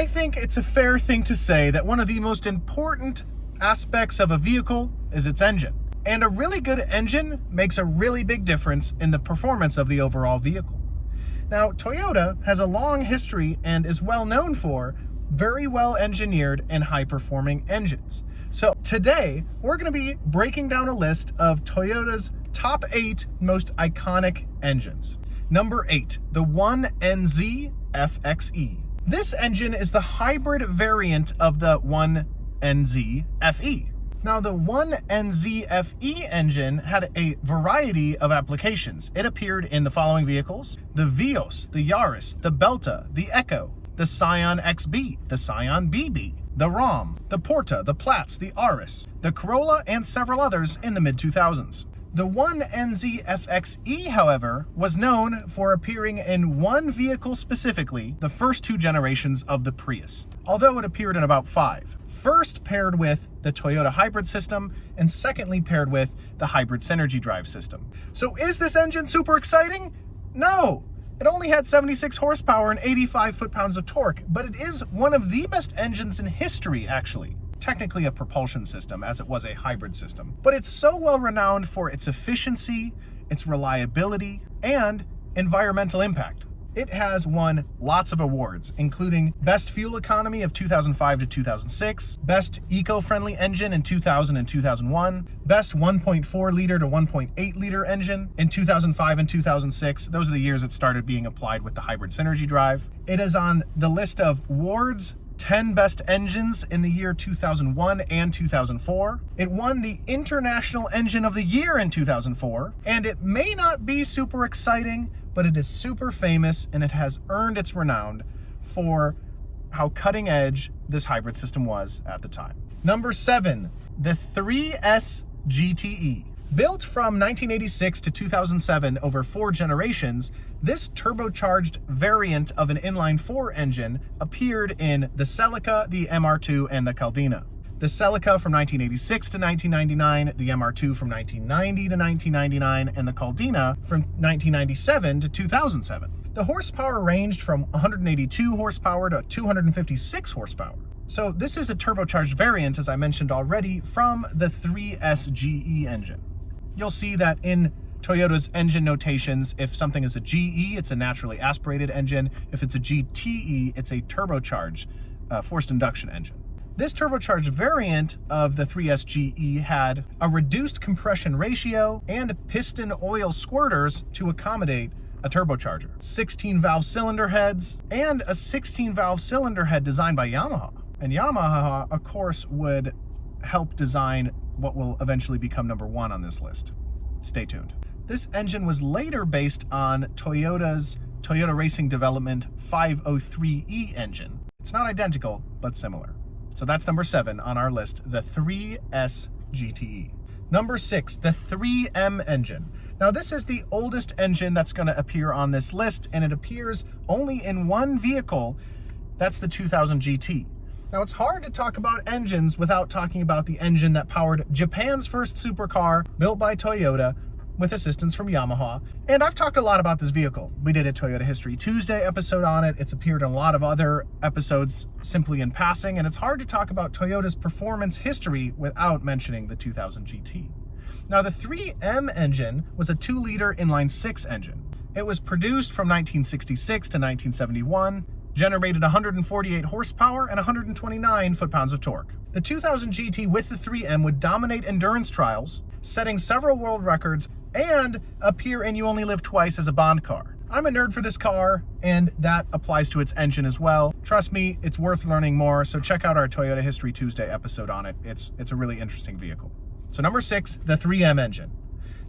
I think it's a fair thing to say that one of the most important aspects of a vehicle is its engine. And a really good engine makes a really big difference in the performance of the overall vehicle. Now, Toyota has a long history and is well known for very well engineered and high performing engines. So today, we're going to be breaking down a list of Toyota's top 8 most iconic engines. Number 8, the 1NZFXE. This engine is the hybrid variant of the 1NZFE. Now, the 1NZFE engine had a variety of applications. It appeared in the following vehicles: the Vios, the Yaris, the Belta, the Echo, the Scion XB, the Scion BB, the Rom, the Porta, the Platz, the Aris, the Corolla, and several others in the mid-2000s. The 1NZFXE, however, was known for appearing in one vehicle specifically, the first 2 generations of the Prius, although it appeared in about 5. First paired with the Toyota hybrid system, and secondly paired with the hybrid synergy drive system. So is this engine super exciting? No! It only had 76 horsepower and 85 foot-pounds of torque, but it is one of the best engines in history, actually. Technically a propulsion system, as it was a hybrid system. But it's so well renowned for its efficiency, its reliability, and environmental impact. It has won lots of awards, including Best Fuel Economy of 2005 to 2006, Best Eco-Friendly Engine in 2000 and 2001, Best 1.4 liter to 1.8 liter engine in 2005 and 2006. Those are the years it started being applied with the hybrid synergy drive. It is on the list of Ward's 10 best engines in the year 2001 and 2004. It won the International Engine of the Year in 2004, and it may not be super exciting, but it is super famous and it has earned its renown for how cutting edge this hybrid system was at the time. Number 7, the 3S GTE. Built from 1986 to 2007 over 4 generations, this turbocharged variant of an inline-4 engine appeared in the Celica, the MR2, and the Caldina. The Celica from 1986 to 1999, the MR2 from 1990 to 1999, and the Caldina from 1997 to 2007. The horsepower ranged from 182 horsepower to 256 horsepower. So this is a turbocharged variant, as I mentioned already, from the 3S GE engine. You'll see that in Toyota's engine notations, if something is a GE, it's a naturally aspirated engine. If it's a GTE, it's a turbocharged forced induction engine. This turbocharged variant of the 3S GE had a reduced compression ratio and piston oil squirters to accommodate a turbocharger, 16-valve cylinder heads, and a 16-valve cylinder head designed by Yamaha. And Yamaha, of course, would help design what will eventually become number 1 on this list. Stay tuned. This engine was later based on Toyota's Toyota Racing Development 503E engine. It's not identical, but similar. So that's number 7 on our list, the 3S GTE. Number 6, the 3M engine. Now this is the oldest engine that's going to appear on this list, and it appears only in one vehicle. That's the 2000 GT. Now, it's hard to talk about engines without talking about the engine that powered Japan's first supercar, built by Toyota, with assistance from Yamaha. And I've talked a lot about this vehicle. We did a Toyota History Tuesday episode on it. It's appeared in a lot of other episodes simply in passing, and it's hard to talk about Toyota's performance history without mentioning the 2000 GT. Now, the 3M engine was a 2-liter inline-6 engine. It was produced from 1966 to 1971, generated 148 horsepower and 129 foot-pounds of torque. The 2000 GT with the 3M would dominate endurance trials, setting several world records, and appear in You Only Live Twice as a Bond car. I'm a nerd for this car, and that applies to its engine as well. Trust me, it's worth learning more, so check out our Toyota History Tuesday episode on it. It's a really interesting vehicle. So number 6, the 3M engine.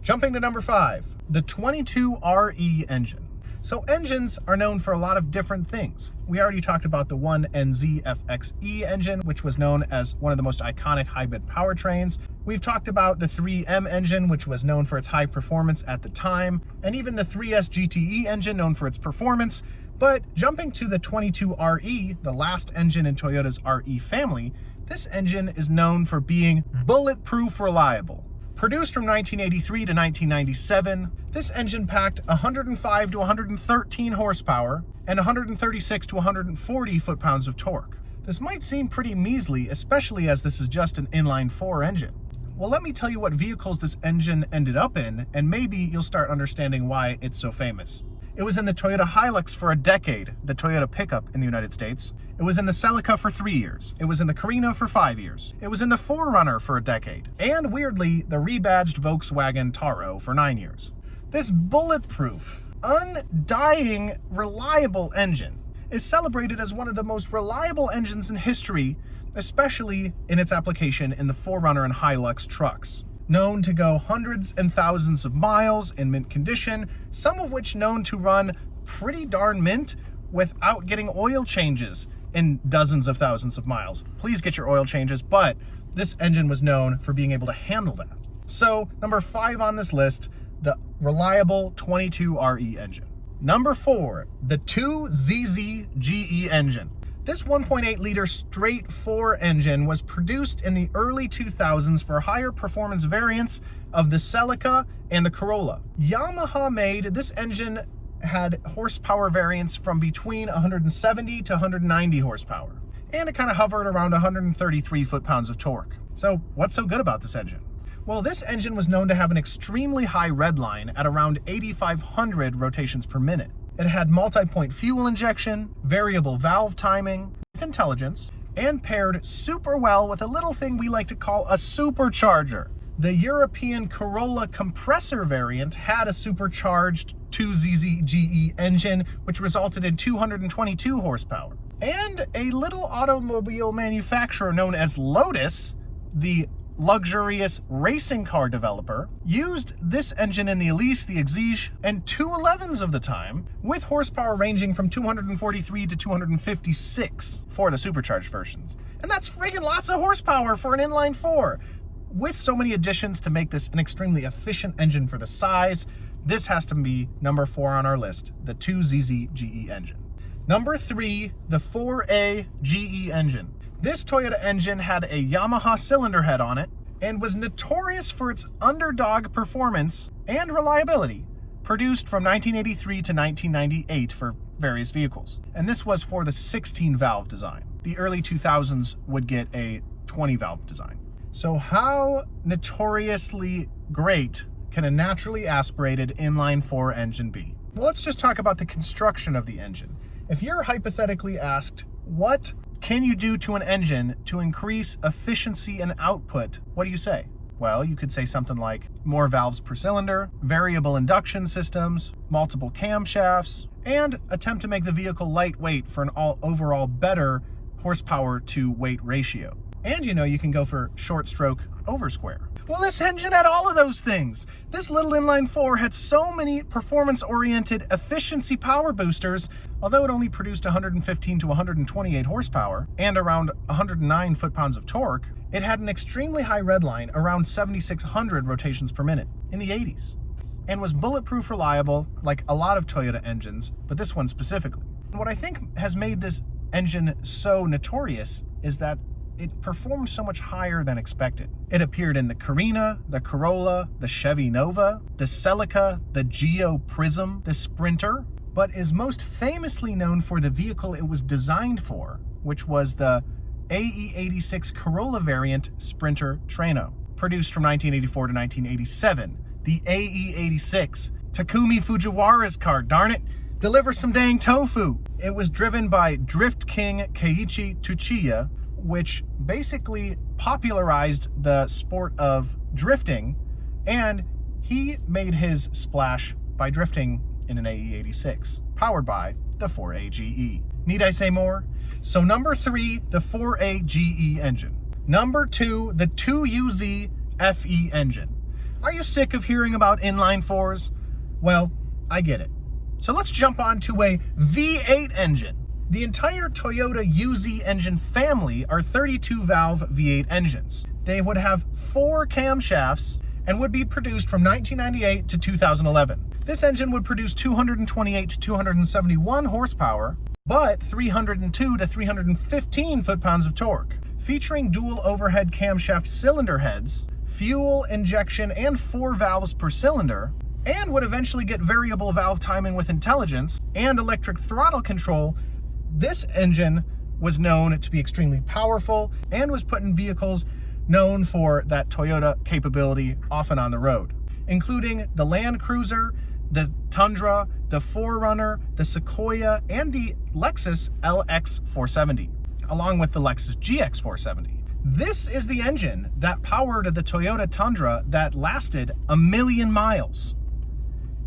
Jumping to number 5, the 22RE engine. So engines are known for a lot of different things. We already talked about the 1NZFXE engine, which was known as one of the most iconic hybrid powertrains. We've talked about the 3M engine, which was known for its high performance at the time, and even the 3S GTE engine, known for its performance. But jumping to the 22RE, the last engine in Toyota's RE family, this engine is known for being bulletproof reliable. Produced from 1983 to 1997, this engine packed 105 to 113 horsepower and 136 to 140 foot-pounds of torque. This might seem pretty measly, especially as this is just an inline-4 engine. Well, let me tell you what vehicles this engine ended up in, and maybe you'll start understanding why it's so famous. It was in the Toyota Hilux for a decade, the Toyota pickup in the United States. It was in the Celica for 3 years. It was in the Carina for 5 years. It was in the 4Runner for a decade. And weirdly, the rebadged Volkswagen Taro for 9 years. This bulletproof, undying, reliable engine is celebrated as one of the most reliable engines in history, especially in its application in the 4Runner and Hilux trucks. Known to go hundreds and thousands of miles in mint condition, some of which known to run pretty darn mint without getting oil changes in dozens of thousands of miles. Please get your oil changes, but this engine was known for being able to handle that. So, number 5 on this list, the reliable 22RE engine. Number 4, the 2ZZ-GE engine. This 1.8-liter straight 4 engine was produced in the early 2000s for higher performance variants of the Celica and the Corolla. Yamaha made this engine had horsepower variants from between 170 to 190 horsepower, and it kind of hovered around 133 foot-pounds of torque. So what's so good about this engine? Well, this engine was known to have an extremely high redline at around 8,500 rotations per minute. It had multi-point fuel injection, variable valve timing, with intelligence, and paired super well with a little thing we like to call a supercharger. The European Corolla compressor variant had a supercharged 2ZZ-GE engine, which resulted in 222 horsepower. And a little automobile manufacturer known as Lotus, the luxurious racing car developer, used this engine in the Elise, the Exige, and 211s of the time, with horsepower ranging from 243 to 256 for the supercharged versions. And that's friggin' lots of horsepower for an inline 4. With so many additions to make this an extremely efficient engine for the size, this has to be number 4 on our list, the 2ZZ-GE engine. Number 3, the 4A GE engine. This Toyota engine had a Yamaha cylinder head on it and was notorious for its underdog performance and reliability, produced from 1983 to 1998 for various vehicles. And this was for the 16-valve design. The early 2000s would get a 20-valve design. So how notoriously great can a naturally aspirated inline 4 engine be? Well, let's just talk about the construction of the engine. If you're hypothetically asked, what can you do to an engine to increase efficiency and output? What do you say? Well, you could say something like more valves per cylinder, variable induction systems, multiple camshafts, and attempt to make the vehicle lightweight for an overall better horsepower to weight ratio. And you can go for short stroke over square. Well, this engine had all of those things. This little inline 4 had so many performance-oriented efficiency power boosters, although it only produced 115 to 128 horsepower and around 109 foot-pounds of torque, it had an extremely high redline, around 7,600 rotations per minute in the 80s, and was bulletproof reliable like a lot of Toyota engines, but this one specifically. And what I think has made this engine so notorious is that it performed so much higher than expected. It appeared in the Carina, the Corolla, the Chevy Nova, the Celica, the Geo Prism, the Sprinter, but is most famously known for the vehicle it was designed for, which was the AE86 Corolla variant Sprinter Treno, produced from 1984 to 1987. The AE86, Takumi Fujiwara's car, darn it, deliver some dang tofu. It was driven by Drift King Keiichi Tsuchiya, which basically popularized the sport of drifting, and he made his splash by drifting in an AE86, powered by the 4A GE. Need I say more? So number 3, the 4A GE engine. Number 2, the 2UZ FE engine. Are you sick of hearing about inline 4s? Well, I get it. So let's jump on to a V8 engine. The entire Toyota UZ engine family are 32-valve V8 engines. They would have 4 camshafts and would be produced from 1998 to 2011. This engine would produce 228 to 271 horsepower, but 302 to 315 foot-pounds of torque. Featuring dual overhead camshaft cylinder heads, fuel injection and 4 valves per cylinder, and would eventually get variable valve timing with intelligence and electric throttle control, this engine was known to be extremely powerful and was put in vehicles known for that Toyota capability often on the road, including the Land Cruiser, the Tundra, the 4Runner, the Sequoia, and the Lexus LX 470, along with the Lexus GX 470. This is the engine that powered the Toyota Tundra that lasted 1 million miles.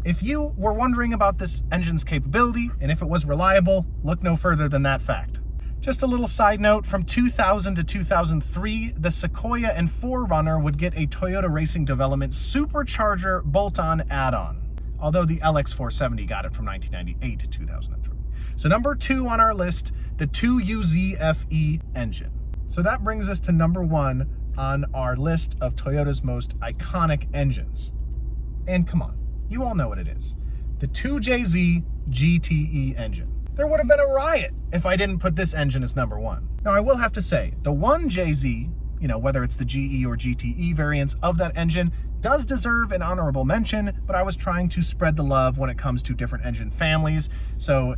If you were wondering about this engine's capability and if it was reliable, look no further than that fact. Just a little side note, from 2000 to 2003, the Sequoia and 4Runner would get a Toyota Racing Development Supercharger bolt-on add-on, although the LX 470 got it from 1998 to 2003. So number 2 on our list, the 2UZFE engine. So that brings us to number 1 on our list of Toyota's most iconic engines. And come on, you all know what it is. The 2JZ GTE engine. There would have been a riot if I didn't put this engine as number 1. Now I will have to say, the 1JZ, whether it's the GE or GTE variants of that engine, does deserve an honorable mention, but I was trying to spread the love when it comes to different engine families. So,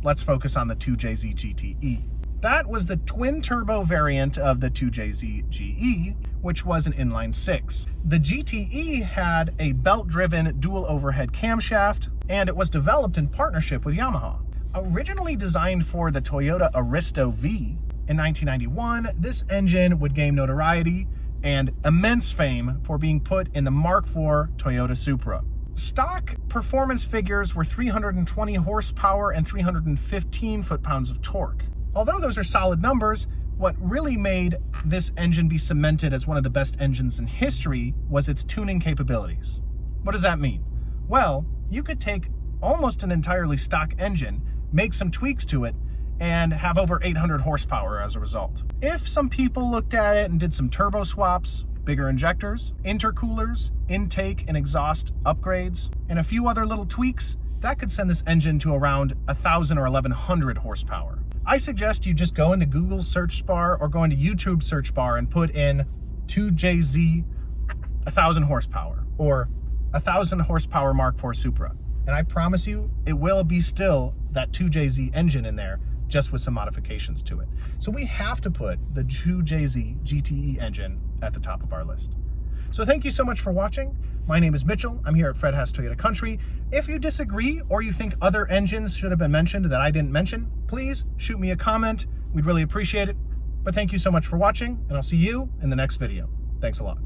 let's focus on the 2JZ GTE. That was the twin-turbo variant of the 2JZ GE, which was an inline-6. The GTE had a belt-driven dual overhead camshaft, and it was developed in partnership with Yamaha. Originally designed for the Toyota Aristo V, in 1991, this engine would gain notoriety and immense fame for being put in the Mark IV Toyota Supra. Stock performance figures were 320 horsepower and 315 foot-pounds of torque. Although those are solid numbers, what really made this engine be cemented as one of the best engines in history was its tuning capabilities. What does that mean? Well, you could take almost an entirely stock engine, make some tweaks to it, and have over 800 horsepower as a result. If some people looked at it and did some turbo swaps, bigger injectors, intercoolers, intake and exhaust upgrades, and a few other little tweaks, that could send this engine to around 1,000 or 1,100 horsepower. I suggest you just go into Google's search bar or go into YouTube search bar and put in 2JZ 1,000 horsepower or 1,000 horsepower Mark IV Supra. And I promise you, it will be still that 2JZ engine in there, just with some modifications to it. So we have to put the 2JZ GTE engine at the top of our list. So thank you so much for watching. My name is Mitchell. I'm here at Fred Haas Toyota Country. If you disagree or you think other engines should have been mentioned that I didn't mention, please shoot me a comment. We'd really appreciate it. But thank you so much for watching, and I'll see you in the next video. Thanks a lot.